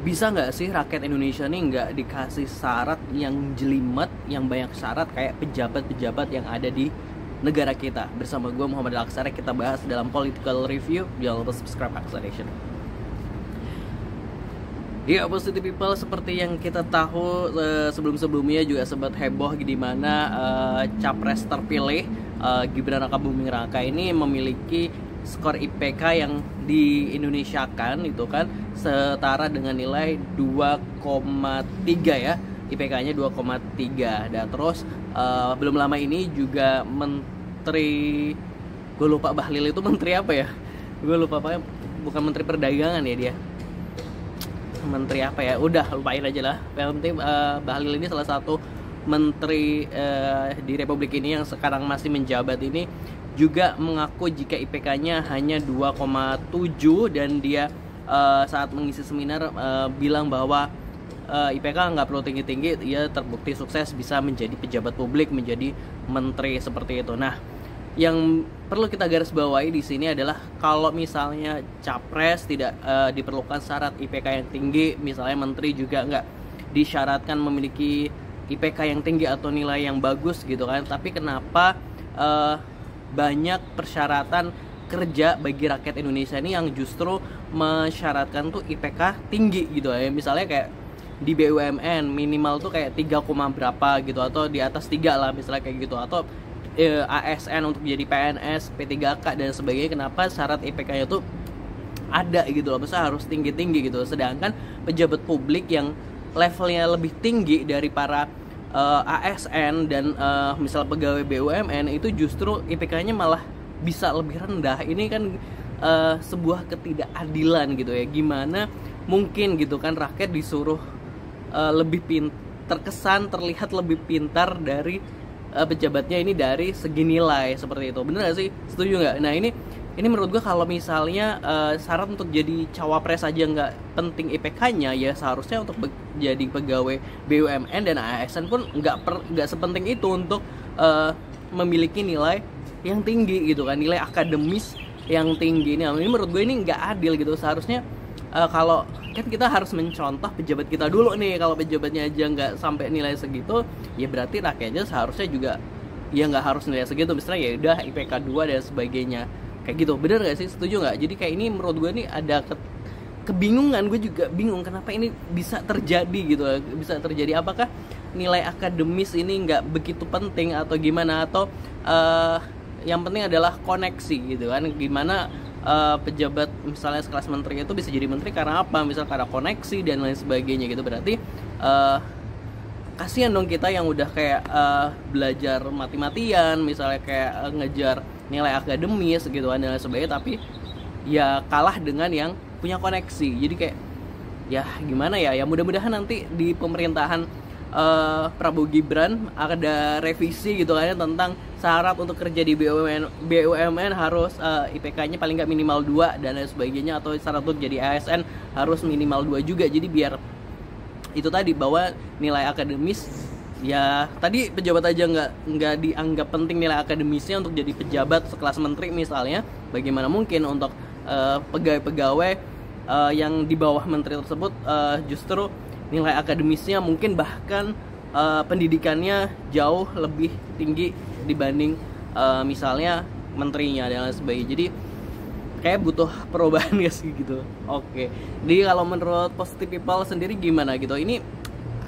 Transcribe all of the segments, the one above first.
bisa nggak sih rakyat Indonesia nih nggak dikasih syarat yang jelimet, yang banyak syarat kayak pejabat-pejabat yang ada di negara kita? Bersama gue Muhammad Al-Aksara, kita bahas dalam Political Review. Jangan lupa subscribe Acceleration. Ya, positive people, seperti yang kita tahu sebelum-sebelumnya juga sempat heboh di mana capres terpilih Gibran Rakabuming Raka ini memiliki skor IPK yang di Indonesia kan itu kan setara dengan nilai 2,3 ya, IPK-nya 2,3. Dan terus belum lama ini juga menteri, gue lupa Bahlil itu menteri apa ya, gue lupa apa, bukan menteri perdagangan ya dia, menteri apa ya, udah lupain aja lah. Yang penting Bahlil ini salah satu menteri di Republik ini yang sekarang masih menjabat ini juga mengaku jika IPK-nya hanya 2,7, dan dia saat mengisi seminar bilang bahwa IPK nggak perlu tinggi-tinggi, ia terbukti sukses bisa menjadi pejabat publik, menjadi menteri seperti itu. Nah, yang perlu kita garis bawahi di sini adalah kalau misalnya capres tidak diperlukan syarat IPK yang tinggi, misalnya menteri juga nggak disyaratkan memiliki IPK yang tinggi atau nilai yang bagus gitu kan, tapi kenapa banyak persyaratan kerja bagi rakyat Indonesia ini yang justru mensyaratkan tuh IPK tinggi gitu ya. Misalnya kayak di BUMN minimal tuh kayak 3, berapa gitu, atau di atas 3 lah misalnya kayak gitu, atau ASN untuk jadi PNS, P3K dan sebagainya. Kenapa syarat IPK-nya tuh ada gitu loh, masa harus tinggi-tinggi gitu. Sedangkan pejabat publik yang levelnya lebih tinggi dari para ASN dan misal pegawai BUMN itu justru IPK-nya malah bisa lebih rendah. Ini kan sebuah ketidakadilan gitu ya. Gimana mungkin gitu kan rakyat disuruh terkesan terlihat lebih pintar dari pejabatnya ini dari segi nilai seperti itu. Bener gak sih? Setuju nggak? Nah, ini menurut gue kalau misalnya syarat untuk jadi cawapres aja nggak penting IPK-nya, ya seharusnya untuk jadi pegawai BUMN dan ASN pun nggak sepenting itu untuk memiliki nilai yang tinggi gitu kan, nilai akademis yang tinggi. Ini menurut gue ini nggak adil gitu. Seharusnya kalau kan kita harus mencontoh pejabat kita dulu nih. Kalau pejabatnya aja nggak sampai nilai segitu, ya berarti rakyatnya seharusnya juga ya nggak harus nilai segitu. Misalnya ya udah IPK 2 dan sebagainya kayak gitu. Bener gak sih? Setuju gak? Jadi kayak ini menurut gue nih ada kebingungan. Gue juga bingung kenapa ini bisa terjadi gitu. Bisa terjadi, apakah nilai akademis ini gak begitu penting atau gimana, atau yang penting adalah koneksi gitu kan. Gimana pejabat misalnya sekelas menteri itu bisa jadi menteri karena apa? Misal karena koneksi dan lain sebagainya gitu. Berarti kasihan dong kita yang udah kayak belajar mati-matian, misalnya kayak ngejar nilai akademis gitu kan dan lain sebagainya, tapi ya kalah dengan yang punya koneksi. Jadi kayak ya gimana ya, ya mudah-mudahan nanti di pemerintahan Prabowo Gibran ada revisi gitu kan tentang syarat untuk kerja di BUMN harus IPK-nya paling nggak minimal 2 dan lain sebagainya, atau syarat untuk jadi ASN harus minimal 2 juga. Jadi biar itu tadi, bahwa nilai akademis ya tadi pejabat aja nggak dianggap penting nilai akademisnya untuk jadi pejabat sekelas menteri misalnya, bagaimana mungkin untuk pegawai-pegawai yang di bawah menteri tersebut justru nilai akademisnya mungkin bahkan pendidikannya jauh lebih tinggi dibanding misalnya menterinya dan lain sebagainya. Jadi kayak butuh perubahan gak sih gitu. Oke. Jadi kalau menurut positive people sendiri gimana gitu? Ini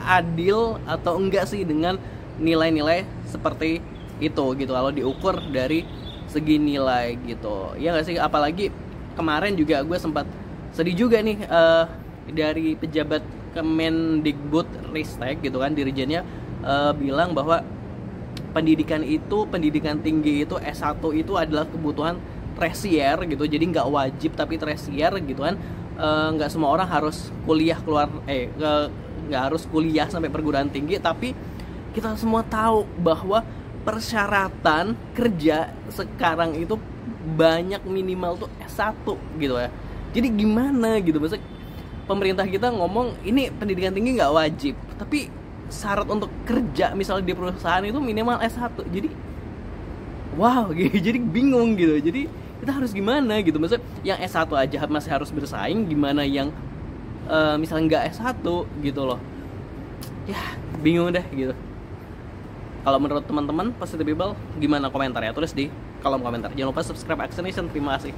adil atau enggak sih dengan nilai-nilai seperti itu gitu kalau diukur dari segi nilai gitu? Ya gak sih? Apalagi kemarin juga gue sempat sedih juga nih dari pejabat Kemendikbud Ristek gitu kan, dirjennya bilang bahwa pendidikan tinggi itu S1 itu adalah kebutuhan tersier gitu. Jadi nggak wajib tapi tersier gitu kan. Nggak semua orang harus kuliah nggak harus kuliah sampai perguruan tinggi, tapi kita semua tahu bahwa persyaratan kerja sekarang itu banyak minimal tuh S1 gitu ya. Jadi gimana gitu, maksudnya pemerintah kita ngomong ini pendidikan tinggi nggak wajib, tapi syarat untuk kerja misalnya di perusahaan itu minimal S1. Jadi wow gitu, jadi bingung gitu. Jadi kita harus gimana gitu, maksudnya yang S1 aja masih harus bersaing, gimana yang misalnya nggak S1 gitu loh. Ya bingung deh gitu. Kalau menurut teman-teman Positive People gimana komentarnya? Tulis di kolom komentar. Jangan lupa subscribe Action Nation. Terima kasih.